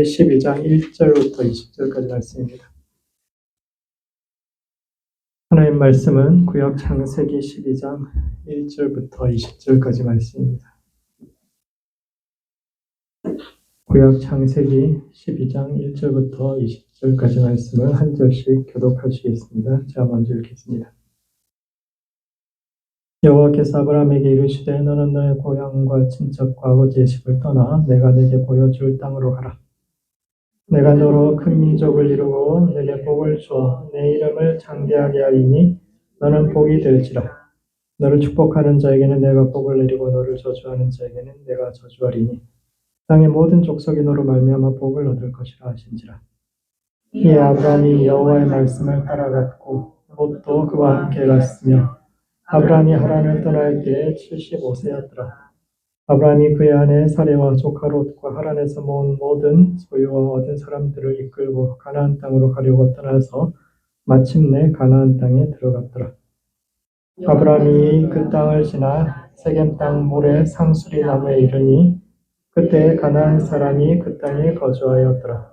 12장 1절부터 20절까지 말씀입니다. 하나님 말씀은 구약 창세기 12장 1절부터 20절까지 말씀입니다. 구약 창세기 12장 1절부터 20절까지 말씀을 한 절씩 교독하시겠습니다. 제가 먼저 읽겠습니다. 여호와께서 아브라함에게 이르시되 너는 너의 고향과 친척과 아버지의 집을 떠나 내가 내게 보여줄 땅으로 가라. 내가 너로 큰 민족을 이루고 내게 복을 주어 내 이름을 장대하게 하리니 너는 복이 될지라. 너를 축복하는 자에게는 내가 복을 내리고 너를 저주하는 자에게는 내가 저주하리니 땅의 모든 족속이 너로 말미암아 복을 얻을 것이라 하신지라. 이에 아브라함이 여호와의 말씀을 따라갔고 롯도 그와 함께 갔으며 아브라함이 하란을 떠날 때에 75세였더라. 아브라함이 그의 아내 사레와 조카 롯과 하란에서 모은 모든 소유와 얻은 사람들을 이끌고 가나안 땅으로 가려고 떠나서 마침내 가나안 땅에 들어갔더라. 아브라함이 그 땅을 지나 세겜 땅 모래 상수리 나무에 이르니 그때 가나안 사람이 그 땅에 거주하였더라.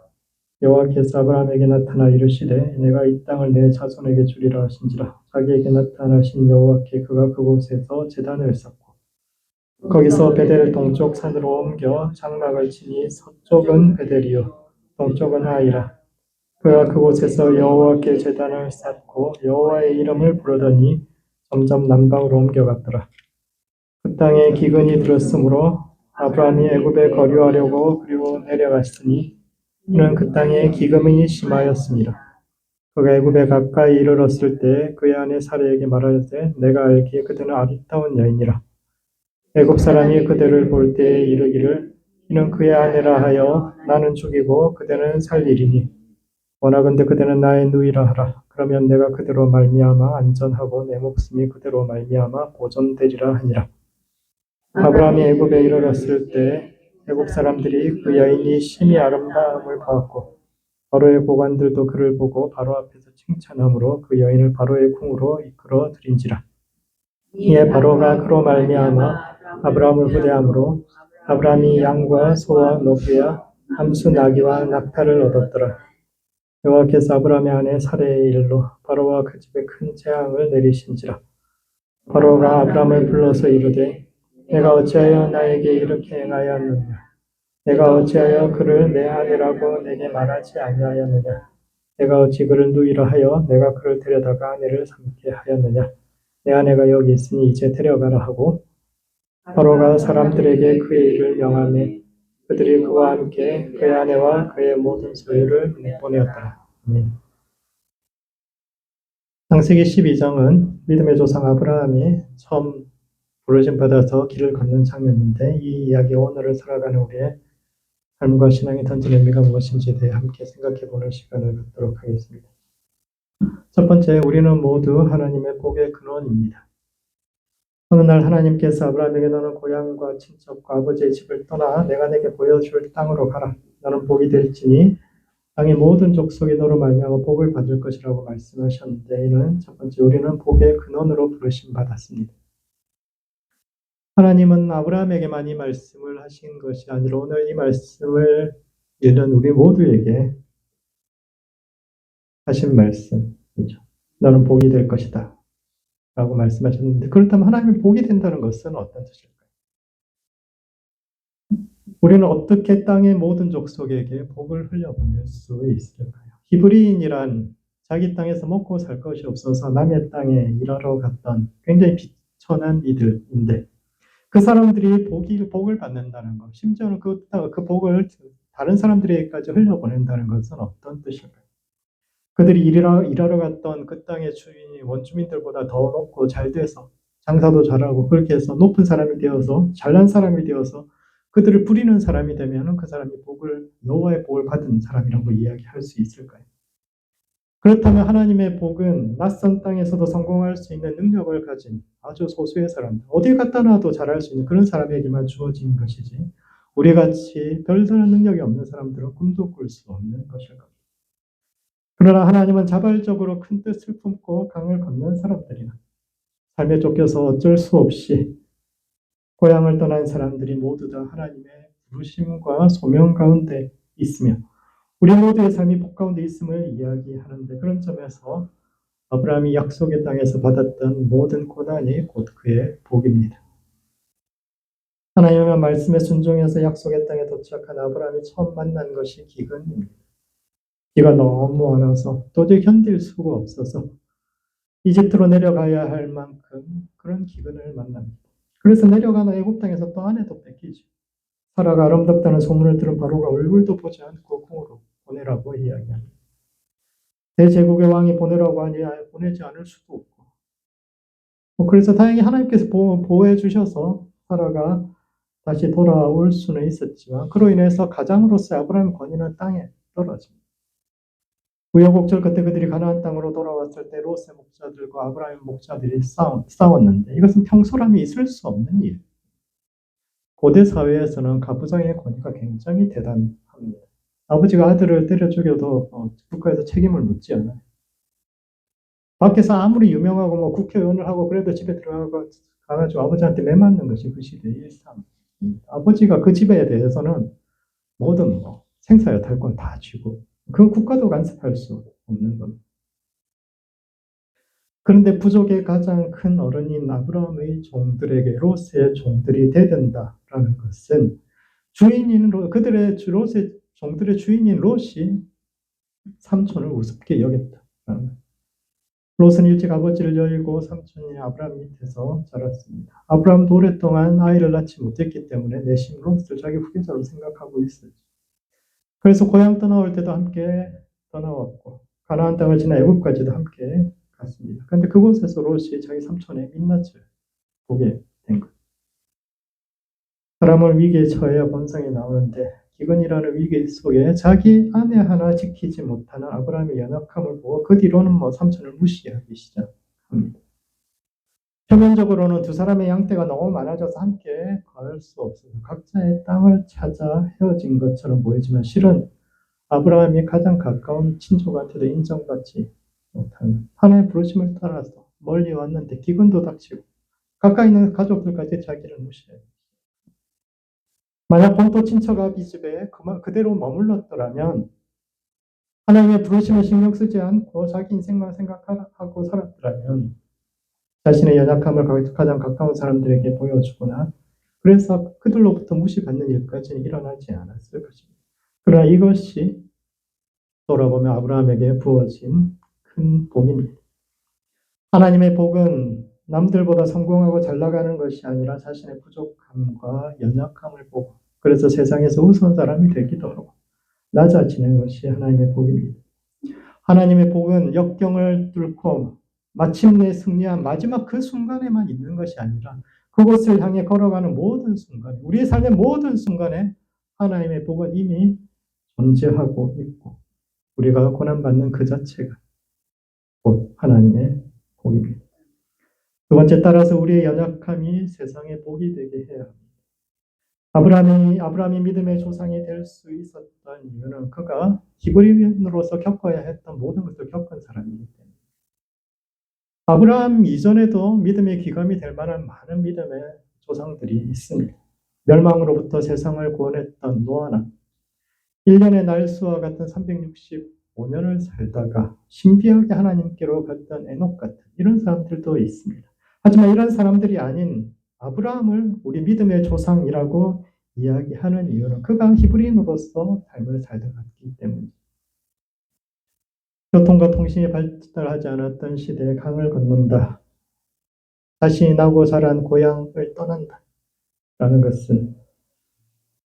여호와께서 아브라함에게 나타나 이르시되 내가 이 땅을 내 자손에게 주리라 하신지라. 자기에게 나타나신 여호와께 그가 그곳에서 제단을 쌓고 거기서 베델을 동쪽 산으로 옮겨 장막을 치니 서쪽은 베델이요 동쪽은 아이라. 그가 그곳에서 여호와께 제단을 쌓고 여호와의 이름을 부르더니 점점 남방으로 옮겨갔더라. 그 땅에 기근이 들었으므로 아브라함이 애굽에 거류하려고 그리고 내려갔으니 이는 그 땅에 기근이 심하였습니다. 그가 애굽에 가까이 이르렀을 때 그의 아내 사레에게 말하되 내가 알기에 그대는 아리따운 여인이라. 애굽 사람이 그대를 볼 때에 이르기를 이는 그의 아내라 하여 나는 죽이고 그대는 살리리니 원하건대 그대는 나의 누이라 하라. 그러면 내가 그대로 말미암아 안전하고 내 목숨이 그대로 말미암아 보존되리라 하니라. 아브라함이 애굽에 이르렀을 때 애굽 사람들이 그 여인이 심히 아름다움을 보았고 바로의 고관들도 그를 보고 바로 앞에서 칭찬함으로 그 여인을 바로의 궁으로 이끌어 들인지라. 이에 바로가 그로 말미암아 아브라함을 후대함으로 아브라함이 양과 소와 노부야 함수 나귀와 낙타를 얻었더라. 여호와께서 아브라함의 아내 사레의 일로 바로와 그 집에 큰 재앙을 내리신지라. 바로가 아브라함을 불러서 이르되 내가 어찌하여 나에게 이렇게 행하였느냐. 내가 어찌하여 그를 내 아내라고 내게 말하지 아니하였느냐. 내가 어찌 그를 누이라 하여 내가 그를 데려다가 아내를 삼게 하였느냐. 내 아내가 여기 있으니 이제 데려가라 하고 바로가 사람들에게 그의 일을 명하매 그들이 그와 함께 그의 아내와 그의 모든 소유를 내보내었더라. 창세기 12장은 믿음의 조상 아브라함이 처음 부르심 받아서 길을 걷는 장면인데 이 이야기 오늘을 살아가는 우리의 삶과 신앙이 던진 의미가 무엇인지에 대해 함께 생각해보는 시간을 갖도록 하겠습니다. 첫 번째, 우리는 모두 하나님의 복의 근원입니다. 어느 날 하나님께서 아브라함에게 너는 고향과 친척과 아버지의 집을 떠나 내가 내게 보여줄 땅으로 가라. 너는 복이 될지니 땅의 모든 족속이 너로 말미암아 복을 받을 것이라고 말씀하셨는데 이는 첫 번째 우리는 복의 근원으로 부르심 받았습니다. 하나님은 아브라함에게만 이 말씀을 하신 것이 아니라 오늘 이 말씀을 읽는 우리 모두에게 하신 말씀이죠. 너는 복이 될 것이다 라고 말씀하셨는데 그렇다면 하나님이 복이 된다는 것은 어떤 뜻일까요? 우리는 어떻게 땅의 모든 족속에게 복을 흘려보낼 수 있을까요? 히브리인이란 자기 땅에서 먹고 살 것이 없어서 남의 땅에 일하러 갔던 굉장히 비천한 이들인데 그 사람들이 복을 받는다는 것, 심지어는 그 복을 다른 사람들에게까지 흘려보낸다는 것은 어떤 뜻일까요? 그들이 일하러 갔던 그 땅의 주인이 원주민들보다 더 높고 잘 돼서 장사도 잘하고 그렇게 해서 높은 사람이 되어서 잘난 사람이 되어서 그들을 부리는 사람이 되면 그 사람이 여호와의 복을 받은 사람이라고 이야기할 수 있을까요? 그렇다면 하나님의 복은 낯선 땅에서도 성공할 수 있는 능력을 가진 아주 소수의 사람들, 어디 갖다 놔도 잘할 수 있는 그런 사람에게만 주어진 것이지 우리같이 별다른 능력이 없는 사람들은 꿈도 꿀 수 없는 것일 겁니다. 그러나 하나님은 자발적으로 큰 뜻을 품고 강을 건넌 사람들이나 삶에 쫓겨서 어쩔 수 없이 고향을 떠난 사람들이 모두 다 하나님의 부르심과 소명 가운데 있으며 우리 모두의 삶이 복 가운데 있음을 이야기하는데, 그런 점에서 아브라함이 약속의 땅에서 받았던 모든 고난이 곧 그의 복입니다. 하나님의 말씀에 순종해서 약속의 땅에 도착한 아브라함이 처음 만난 것이 기근입니다. 비가 너무 많아서 도저히 견딜 수가 없어서 이집트로 내려가야 할 만큼 그런 기근을 만납니다. 그래서 내려가는 애굽 땅에서 또 아내도 뺏기죠. 사라가 아름답다는 소문을 들은 바로가 얼굴도 보지 않고 궁으로 보내라고 이야기합니다. 대제국의 왕이 보내라고 하니 보내지 않을 수도 없고, 그래서 다행히 하나님께서 보호해 주셔서 사라가 다시 돌아올 수는 있었지만, 그로 인해서 가장으로서 아브라함의 권위는 땅에 떨어집니다. 우여곡절 끝에 그들이 가나안 땅으로 돌아왔을 때 롯의 목자들과 아브라함의 목자들이 싸웠는데, 이것은 평소라면 있을 수 없는 일. 고대 사회에서는 가부장의 권위가 굉장히 대단합니다. 아버지가 아들을 때려 죽여도 국가에서 책임을 묻지 않아요. 밖에서 아무리 유명하고 국회의원을 하고 그래도 집에 들어가가지고 아버지한테 매맞는 것이 그 시대의 일상. 아버지가 그 집에 대해서는 모든 생사여탈권 다 쥐고, 그건 국가도 간섭할 수 없는 겁니다. 그런데 부족의 가장 큰 어른인 아브라함의 종들에게 롯의 종들이 대든다라는 것은 그들의 롯의 종들의 주인인 롯이 삼촌을 우습게 여겼다. 롯은 일찍 아버지를 여의고 삼촌이 아브라함 밑에서 자랐습니다. 아브라함도 오랫동안 아이를 낳지 못했기 때문에 내심 롯을 자기 후계자로 생각하고 있었죠. 그래서 고향 떠나올 때도 함께 떠나왔고, 가나안 땅을 지나 애굽까지도 함께 갔습니다. 그런데 그곳에서 롯이 자기 삼촌의 민낯을 보게 된 거예요. 사람은 위기에 처해야 본성이 나오는데, 기근이라는 위기 속에 자기 아내 하나 지키지 못하는 아브라함의 연약함을 보고 그 뒤로는 삼촌을 무시하기 시작합니다. 표면적으로는 두 사람의 양떼가 너무 많아져서 함께 걸 수 없어서 각자의 땅을 찾아 헤어진 것처럼 보이지만, 실은 아브라함이 가장 가까운 친족한테도 인정받지 못하는 하나님의 부르심을 따라서 멀리 왔는데 기근도 닥치고 가까이 있는 가족들까지 자기를 무시해요. 만약 본토 친척 아비 집에 그대로 머물렀더라면, 하나님의 부르심을 신경 쓰지 않고 자기 인생만 생각하고 살았더라면, 자신의 연약함을 가장 가까운 사람들에게 보여주거나 그래서 그들로부터 무시받는 일까지는 일어나지 않았을 것입니다. 그러나 이것이 돌아보면 아브라함에게 부어진 큰 복입니다. 하나님의 복은 남들보다 성공하고 잘 나가는 것이 아니라 자신의 부족함과 연약함을 보고, 그래서 세상에서 우스운 사람이 되기도 하고 낮아지는 것이 하나님의 복입니다. 하나님의 복은 역경을 뚫고 마침내 승리한 마지막 그 순간에만 있는 것이 아니라 그곳을 향해 걸어가는 모든 순간, 우리의 삶의 모든 순간에 하나님의 복은 이미 존재하고 있고, 우리가 고난받는 그 자체가 곧 하나님의 복입니다. 두 번째, 따라서 우리의 연약함이 세상의 복이 되게 해야 합니다. 아브라함이 믿음의 조상이 될 수 있었던 이유는 그가 히브리인으로서 겪어야 했던 모든 것을 겪은 사람이기 때문에. 아브라함 이전에도 믿음의 기감이 될 만한 많은 믿음의 조상들이 있습니다. 멸망으로부터 세상을 구원했던 노아나 1년의 날수와 같은 365년을 살다가 신비하게 하나님께로 갔던 에녹 같은 이런 사람들도 있습니다. 하지만 이런 사람들이 아닌 아브라함을 우리 믿음의 조상이라고 이야기하는 이유는 그가 히브리인으로서 삶을 살아갔기 때문입니다. 교통과 통신이 발달하지 않았던 시대에 강을 건넌다, 자신이 나고 자란 고향을 떠난다 라는 것은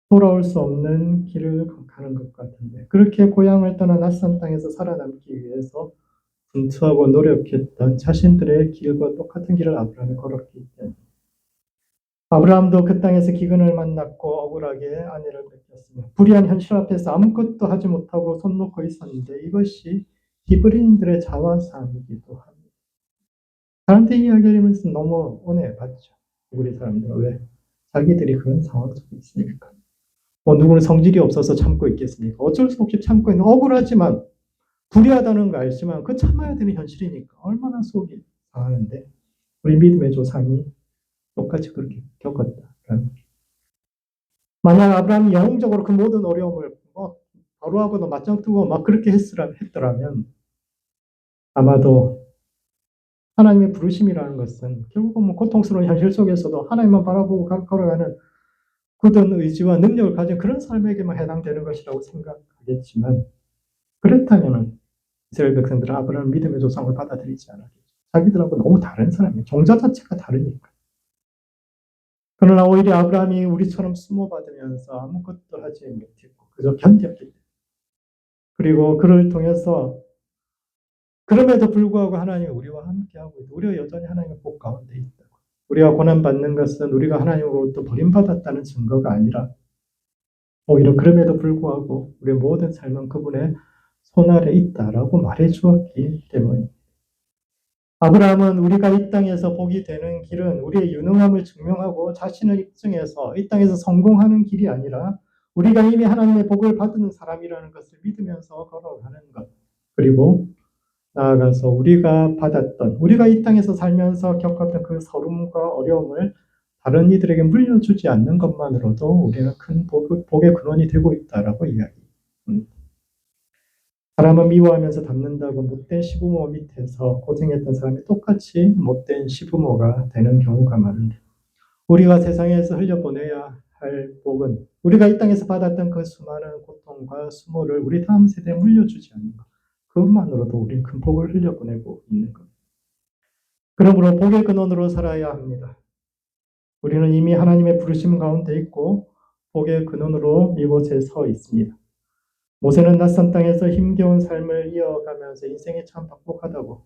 돌아올 수 없는 길을 가는 것 같은데, 그렇게 고향을 떠나 낯선 땅에서 살아남기 위해서 분투하고 노력했던 자신들의 길과 똑같은 길을 아브라함이 걸었기 때문에, 아브라함도 그 땅에서 기근을 만났고 억울하게 아내를 뺏겼으며 불의한 현실 앞에서 아무것도 하지 못하고 손 놓고 있었는데, 이것이 히브리인들의 자화상이기도 합니다. 사람들 이야기하면서 너무 은혜받죠. 우리 사람들은 왜? 자기들이 그런 상황 속에 있으니까. 누구는 성질이 없어서 참고 있겠습니까? 어쩔 수 없이 참고 있는, 억울하지만 불의하다는 거 알지만 그 참아야 되는 현실이니까 얼마나 속이 상하는데, 우리 믿음의 조상이 똑같이 그렇게 겪었다. 만약 아브라함이 영웅적으로 그 모든 어려움을 바로하고도 맞짱 뜨고 막 그렇게 했더라면 아마도 하나님의 부르심이라는 것은 결국은 뭐 고통스러운 현실 속에서도 하나님만 바라보고 걸어가는 굳은 의지와 능력을 가진 그런 삶에게만 해당되는 것이라고 생각하겠지만, 그렇다면 이스라엘 백성들은 아브라함 믿음의 조상을 받아들이지 않았겠죠. 자기들하고 너무 다른 사람이에요. 종자 자체가 다르니까. 그러나 오히려 아브라함이 우리처럼 수모받으면서 아무것도 하지 못했고 그저 견뎠기 때문에, 그리고 그를 통해서 그럼에도 불구하고 하나님이 우리와 함께하고 있다. 우리가 여전히 하나님의 복 가운데 있다. 우리가 고난받는 것은 우리가 하나님으로부터 버림받았다는 증거가 아니라 오히려 그럼에도 불구하고 우리의 모든 삶은 그분의 손 아래 있다라고 말해 주었기 때문입니다. 아브라함은 우리가 이 땅에서 복이 되는 길은 우리의 유능함을 증명하고 자신을 입증해서 이 땅에서 성공하는 길이 아니라 우리가 이미 하나님의 복을 받은 사람이라는 것을 믿으면서 걸어가는 것, 그리고 나아가서 우리가 이 땅에서 살면서 겪었던 그 서름과 어려움을 다른 이들에게 물려주지 않는 것만으로도 우리는 큰 복의 근원이 되고 있다라고 이야기합니다. 사람은 미워하면서 닮는다고 못된 시부모 밑에서 고생했던 사람이 똑같이 못된 시부모가 되는 경우가 많은데, 우리가 세상에서 흘려보내야 할 복은 우리가 이 땅에서 받았던 그 수많은 고통과 수모를 우리 다음 세대에 물려주지 않는 것, 그것만으로도 우리는 큰 복을 흘려보내고 있는 것. 그러므로 복의 근원으로 살아야 합니다. 우리는 이미 하나님의 부르심 가운데 있고 복의 근원으로 이곳에 서 있습니다. 모세는 낯선 땅에서 힘겨운 삶을 이어가면서 인생이 참 박복하다고,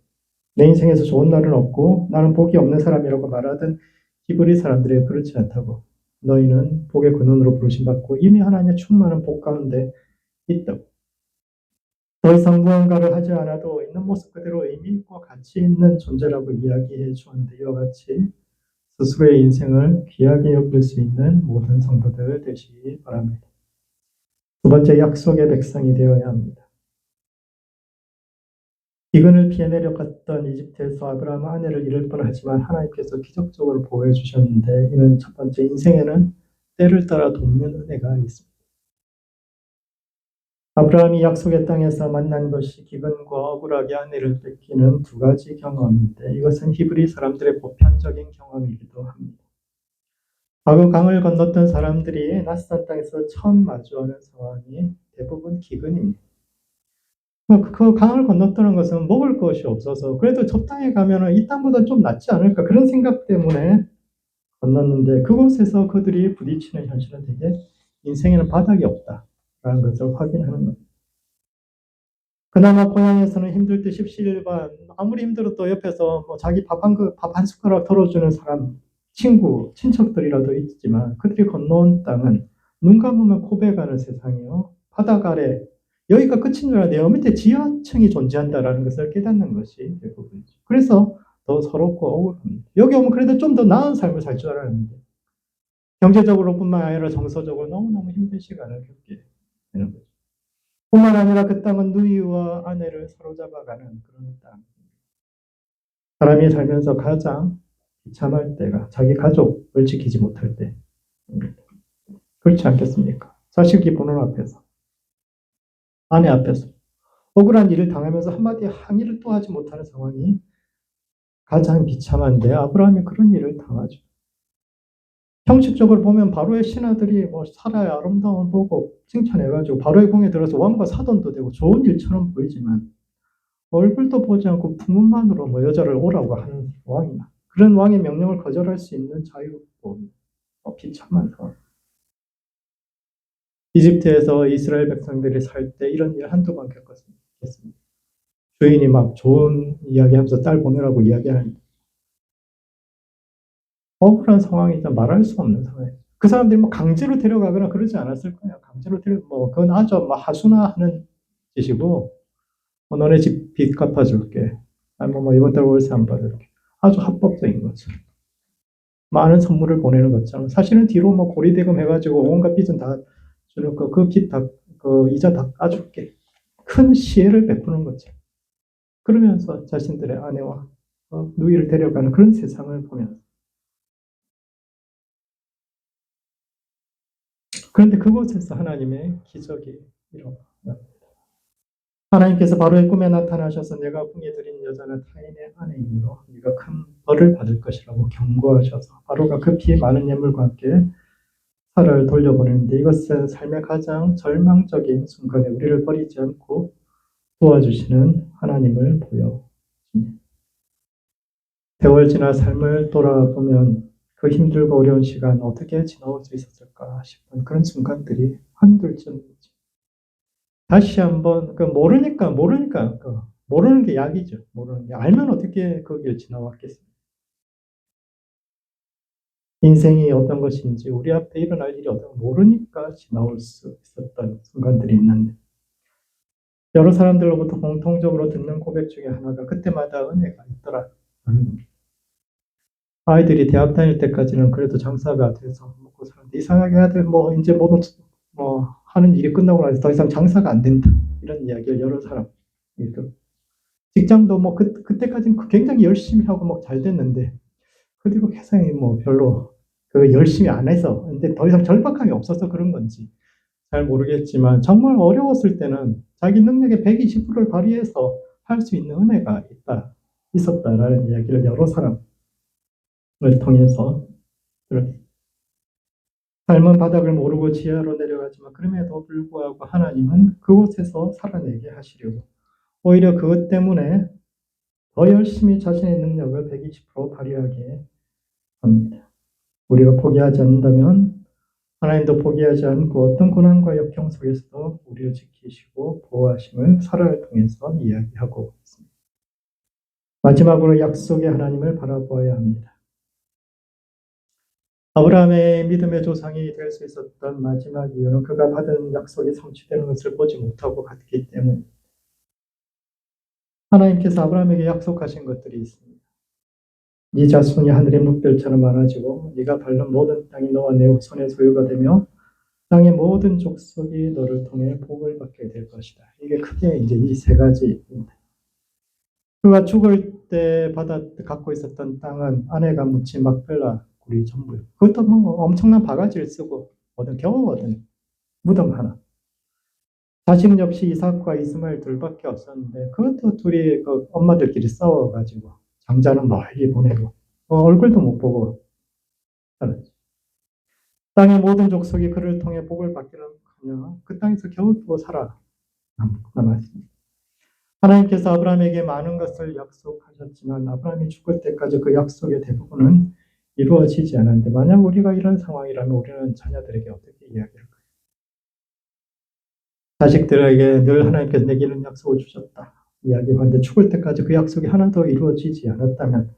내 인생에서 좋은 날은 없고 나는 복이 없는 사람이라고 말하던 히브리 사람들에게 그렇지 않다고, 너희는 복의 근원으로 부르심받고 이미 하나님의 충만한 복 가운데 있다고, 더 이상 무언가를 하지 않아도 있는 모습 그대로 의미 있고 가치 있는 존재라고 이야기해 주었는데, 이와 같이 스스로의 인생을 귀하게 여길 수 있는 모든 성도들 되시기 바랍니다. 두 번째, 약속의 백성이 되어야 합니다. 기근을 피해 내려갔던 이집트에서 아브라함은 아내를 잃을 뻔하지만 하나님께서 기적적으로 보호해 주셨는데, 이는 첫 번째, 인생에는 때를 따라 돕는 은혜가 있습니다. 아브라함이 약속의 땅에서 만난 것이 기근과 억울하게 아내를 뺏기는 두 가지 경험인데, 이것은 히브리 사람들의 보편적인 경험이기도 합니다. 과거 강을 건넜던 사람들이 낯선 땅에서 처음 마주하는 상황이 대부분 기근입니다. 그 강을 건넜다는 것은 먹을 것이 없어서 그래도 저 땅에 가면은 이 땅보다 좀 낫지 않을까, 그런 생각 때문에 건넜는데, 그곳에서 그들이 부딪히는 현실은 되게 인생에는 바닥이 없다라는 것을 확인하는 겁니다. 그나마 고향에서는 힘들 때 십시일반 아무리 힘들어도 옆에서 뭐 자기 밥 한 숟가락 덜어주는 사람, 친구, 친척들이라도 있지만, 그들이 건너온 땅은 눈 감으면 코베가는 세상이요, 바닥 아래 여기가 끝인 줄 알아 내 밑에 지하층이 존재한다라는 것을 깨닫는 것이 대부분이죠. 그래서 더 서럽고 억울합니다. 여기 오면 그래도 좀 더 나은 삶을 살 줄 알았는데, 경제적으로뿐만 아니라 정서적으로 너무너무 힘든 시간을 겪게 되는 거죠. 뿐만 아니라 그 땅은 누이와 아내를 사로잡아가는 그런 땅. 사람이 살면서 가장 비참할 때가 자기 가족을 지키지 못할 때입니다. 그렇지 않겠습니까? 자식이 보는 앞에서, 아내 앞에서 억울한 일을 당하면서 한마디 항의를 또 하지 못하는 상황이 가장 비참한데, 아브라함이 그런 일을 당하죠. 형식적으로 보면 바로의 신하들이 뭐 사라의 아름다움을 보고 칭찬해가지고 바로의 궁에 들어서 왕과 사돈도 되고 좋은 일처럼 보이지만, 얼굴도 보지 않고 풍문만으로 뭐 여자를 오라고 하는 왕이나 그런 왕의 명령을 거절할 수 있는 자유도 비참한 상황. 이집트에서 이스라엘 백성들이 살 때 이런 일 한두 번 겪었습니다. 주인이 막 좋은 이야기하면서 딸 보내라고 이야기하는데 억울한 상황이자 말할 수 없는 상황이에요. 그 사람들이 뭐 강제로 데려가거나 그러지 않았을 거예요. 강제로 뭐 그건 아주 뭐 하수나 하는 짓이고, 뭐 너네 집 빚 갚아줄게, 아니 뭐 이번 달 월세 안 받을게, 아주 합법적인 거죠. 많은 선물을 보내는 것처럼 사실은 뒤로 뭐 고리대금 해가지고 온갖 빚은 다 주는 거, 그 빚 다, 그 이자 다 까줄게, 큰 시혜를 베푸는 거죠. 그러면서 자신들의 아내와 누이를 데려가는 그런 세상을 보면서, 그런데 그곳에서 하나님의 기적이 일어나 하나님께서 바로의 꿈에 나타나셔서 내가 궁에 들인 여자는 타인의 아내이므로 네가 큰 벌을 받을 것이라고 경고하셔서 바로가 급히 많은 예물과 함께 사라를 돌려보내는데 이것은 삶의 가장 절망적인 순간에 우리를 버리지 않고 도와주시는 하나님을 보여줍니다. 세월 지나 삶을 돌아보면 그 힘들고 어려운 시간 어떻게 지나올 수 있었을까 싶은 그런 순간들이 한둘쯤이죠. 다시 한번 모르니까 모르는 게 약이죠. 모르는 게 알면 어떻게 거기를 지나왔겠어요. 인생이 어떤 것인지 우리 앞에 일어날 일이 어떤 모르니까 지나올 수 있었던 순간들이 있는데 여러 사람들로부터 공통적으로 듣는 고백 중에 하나가 그때마다 은혜가 있더라 하는 겁니다. 아이들이 대학 다닐 때까지는 그래도 장사가 돼서 먹고 사는데 이상하게 아들 이제 모든 하는 일이 끝나고 나서 더 이상 장사가 안 된다 이런 이야기를 여러 사람이 들어요. 직장도 그때까지는 굉장히 열심히 하고 잘 됐는데 그리고 회사에 별로 그 열심히 안 해서 근데 더 이상 절박함이 없어서 그런 건지 잘 모르겠지만 정말 어려웠을 때는 자기 능력의 120%를 발휘해서 할 수 있는 은혜가 있었다라는 이야기를 여러 사람을 통해서 들었습니다. 삶은 바닥을 모르고 지하로 내려가지만 그럼에도 불구하고 하나님은 그곳에서 살아내게 하시려고 오히려 그것 때문에 더 열심히 자신의 능력을 120% 발휘하게 합니다. 우리가 포기하지 않는다면 하나님도 포기하지 않고 어떤 고난과 역경 속에서도 우리를 지키시고 보호하심을 사라를 통해서 이야기하고 있습니다. 마지막으로 약속의 하나님을 바라보아야 합니다. 아브라함의 믿음의 조상이 될 수 있었던 마지막 이유는 그가 받은 약속이 성취되는 것을 보지 못하고 갔기 때문입니다. 하나님께서 아브라함에게 약속하신 것들이 있습니다. 네 자손이 하늘의 묵별처럼 많아지고 네가 밟는 모든 땅이 너와 내 후손의 소유가 되며 땅의 모든 족속이 너를 통해 복을 받게 될 것이다. 이게 크게 이제 이 세 가지입니다. 그가 죽을 때 갖고 있었던 땅은 아내가 묻힌 막벨라 굴이 전부요. 그것도 엄청난 바가지를 쓰고 겨우 얻은 무덤 하나. 자식 역시 이삭과 이스마엘 둘밖에 없었는데 그것도 둘이 그 엄마들끼리 싸워가지고 장자는 멀리 보내고 얼굴도 못 보고 살았죠. 땅의 모든 족속이 그를 통해 복을 받기는 하며 그 땅에서 겨우 또 남았습니다. 하나님께서 아브라함에게 많은 것을 약속하셨지만 아브라함이 죽을 때까지 그 약속의 대부분은 이루어지지 않았는데 만약 우리가 이런 상황이라면 우리는 자녀들에게 어떻게 이야기할까요? 자식들에게 늘 하나님께서 내게 이런 약속을 주셨다 이야기하는데 죽을 때까지 그 약속이 하나도 이루어지지 않았다면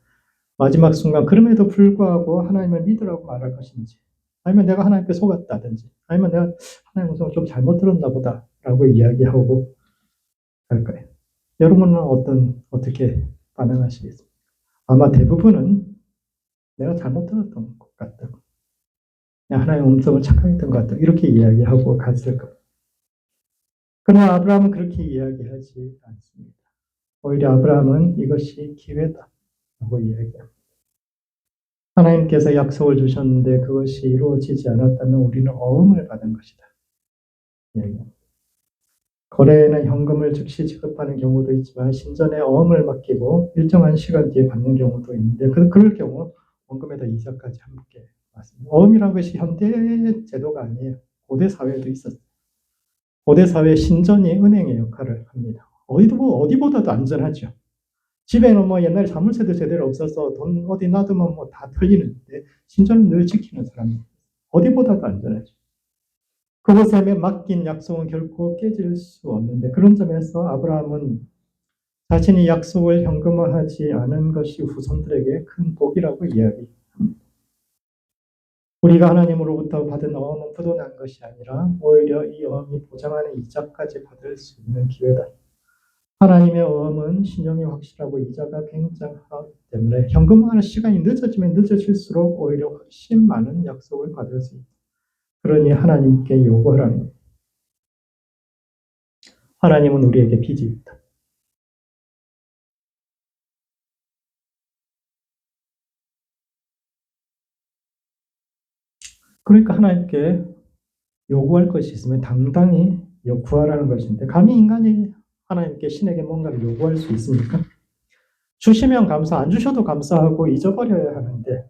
마지막 순간 그럼에도 불구하고 하나님을 믿으라고 말할 것인지 아니면 내가 하나님께 속았다든지 아니면 내가 하나님 음성을 좀 잘못 들었나 보다라고 이야기하고 할까요? 여러분은 어떻게 반응하시겠습니까? 아마 대부분은 내가 잘못 들었던 것 같다고 하나님의 음성을 착각했던 것 같다고 이렇게 이야기하고 갔을 겁니다. 그러나 아브라함은 그렇게 이야기하지 않습니다. 오히려 아브라함은 이것이 기회다라고 이야기합니다. 하나님께서 약속을 주셨는데 그것이 이루어지지 않았다면 우리는 어음을 받은 것이다. 거래에는 현금을 즉시 지급하는 경우도 있지만 신전에 어음을 맡기고 일정한 시간 뒤에 받는 경우도 있는데 그럴 경우 원금에다 이자까지 함께 받습니다. 어음이라는 것이 현대 제도가 아니에요. 고대 사회에도 있었어요. 고대 사회 신전이 은행의 역할을 합니다. 어디보다도 안전하죠. 집에는 옛날에 자물쇠도 제대로 없어서 돈 어디 놔두면 다 털리는데 신전은 늘 지키는 사람이에요. 어디보다도 안전하죠. 그것에 맡긴 약속은 결코 깨질 수 없는데 그런 점에서 아브라함은 자신이 약속을 현금화하지 않은 것이 후손들에게 큰 복이라고 이야기합니다. 우리가 하나님으로부터 받은 어음은 부도난 것이 아니라 오히려 이 어음이 보장하는 이자까지 받을 수 있는 기회다. 하나님의 어음은 신용이 확실하고 이자가 굉장하기 때문에 현금화하는 시간이 늦어지면 늦어질수록 오히려 훨씬 많은 약속을 받을 수 있다. 그러니 하나님께 요구하라는 거예요. 하나님은 우리에게 빚이 있다. 그러니까 하나님께 요구할 것이 있으면 당당히 구하라는 것인데 감히 인간이 하나님께 신에게 뭔가를 요구할 수 있습니까? 주시면 감사, 안 주셔도 감사하고 잊어버려야 하는데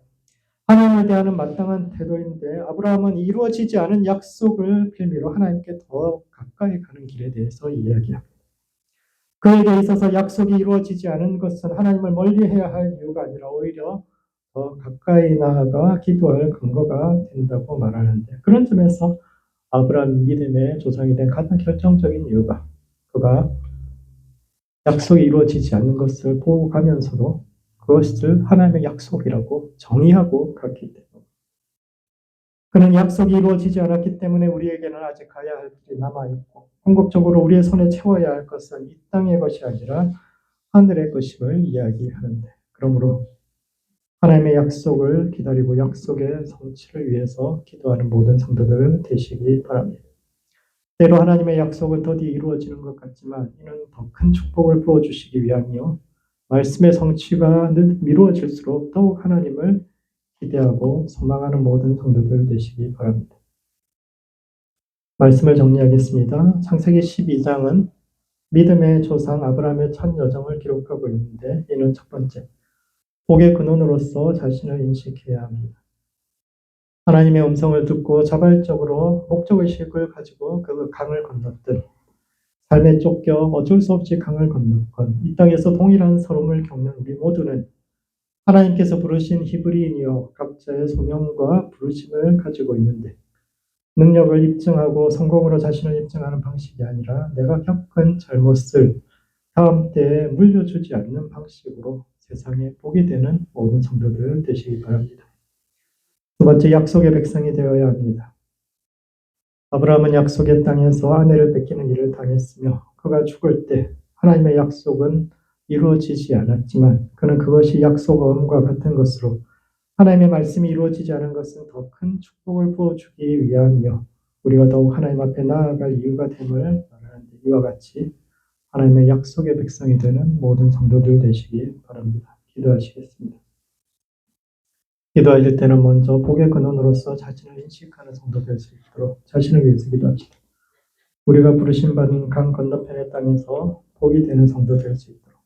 하나님을 대하는 마땅한 태도인데 아브라함은 이루어지지 않은 약속을 빌미로 하나님께 더 가까이 가는 길에 대해서 이야기합니다. 그에게 있어서 약속이 이루어지지 않은 것은 하나님을 멀리해야 할 이유가 아니라 오히려 더 가까이 나아가 기도할 근거가 된다고 말하는데 그런 점에서 아브라함 믿음의 조상이 된 가장 결정적인 이유가 그가 약속이 이루어지지 않는 것을 보고 가면서도 그것을 하나님의 약속이라고 정의하고 갔기 때문에 그는 약속이 이루어지지 않았기 때문에 우리에게는 아직 가야 할 길이 남아있고 궁극적으로 우리의 손에 채워야 할 것은 이 땅의 것이 아니라 하늘의 것임을 이야기하는데 그러므로 하나님의 약속을 기다리고 약속의 성취를 위해서 기도하는 모든 성도들 되시기 바랍니다. 때로 하나님의 약속은 더디 이루어지는 것 같지만 이는 더 큰 축복을 부어주시기 위함이요 말씀의 성취가 미루어질수록 더욱 하나님을 기대하고 소망하는 모든 성도들 되시기 바랍니다. 말씀을 정리하겠습니다. 창세기 12장은 믿음의 조상 아브라함의 첫 여정을 기록하고 있는데 이는 첫 번째, 복의 근원으로서 자신을 인식해야 합니다. 하나님의 음성을 듣고 자발적으로 목적의식을 가지고 그 강을 건넜든 삶에 쫓겨 어쩔 수 없이 강을 건넜건 이 땅에서 동일한 서름을 겪는 우리 모두는 하나님께서 부르신 히브리인이여 각자의 소명과 부르심을 가지고 있는데 능력을 입증하고 성공으로 자신을 입증하는 방식이 아니라 내가 겪은 잘못을 다음 때에 물려주지 않는 방식으로 세상에 복이 되는 모든 성도들 되시기 바랍니다. 두 번째, 약속의 백성이 되어야 합니다. 아브라함은 약속의 땅에서 아내를 뺏기는 일을 당했으며 그가 죽을 때 하나님의 약속은 이루어지지 않았지만 그는 그것이 약속음과 같은 것으로 하나님의 말씀이 이루어지지 않은 것은 더 큰 축복을 부어주기 위함이요 우리가 더욱 하나님 앞에 나아갈 이유가 됨을 말하는데 이와 같이 하나님의 약속의 백성이 되는 모든 성도들 되시기 바랍니다. 기도하시겠습니다. 기도할 때는 먼저 복의 근원으로서 자신을 인식하는 성도 될 수 있도록 자신을 위해서 기도합시다. 우리가 부르심 받은 강 건너편의 땅에서 복이 되는 성도 될 수 있도록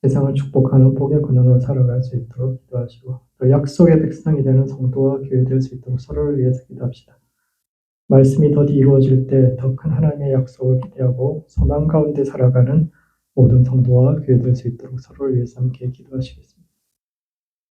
세상을 축복하는 복의 근원으로 살아갈 수 있도록 기도하시고 또 약속의 백성이 되는 성도와 교회 될 수 있도록 서로를 위해서 기도합시다. 말씀이 더디 이루어질 때 더 큰 하나님의 약속을 기대하고 소망 가운데 살아가는 모든 성도와 교회 될 수 있도록 서로를 위해서 함께 기도하시겠습니다.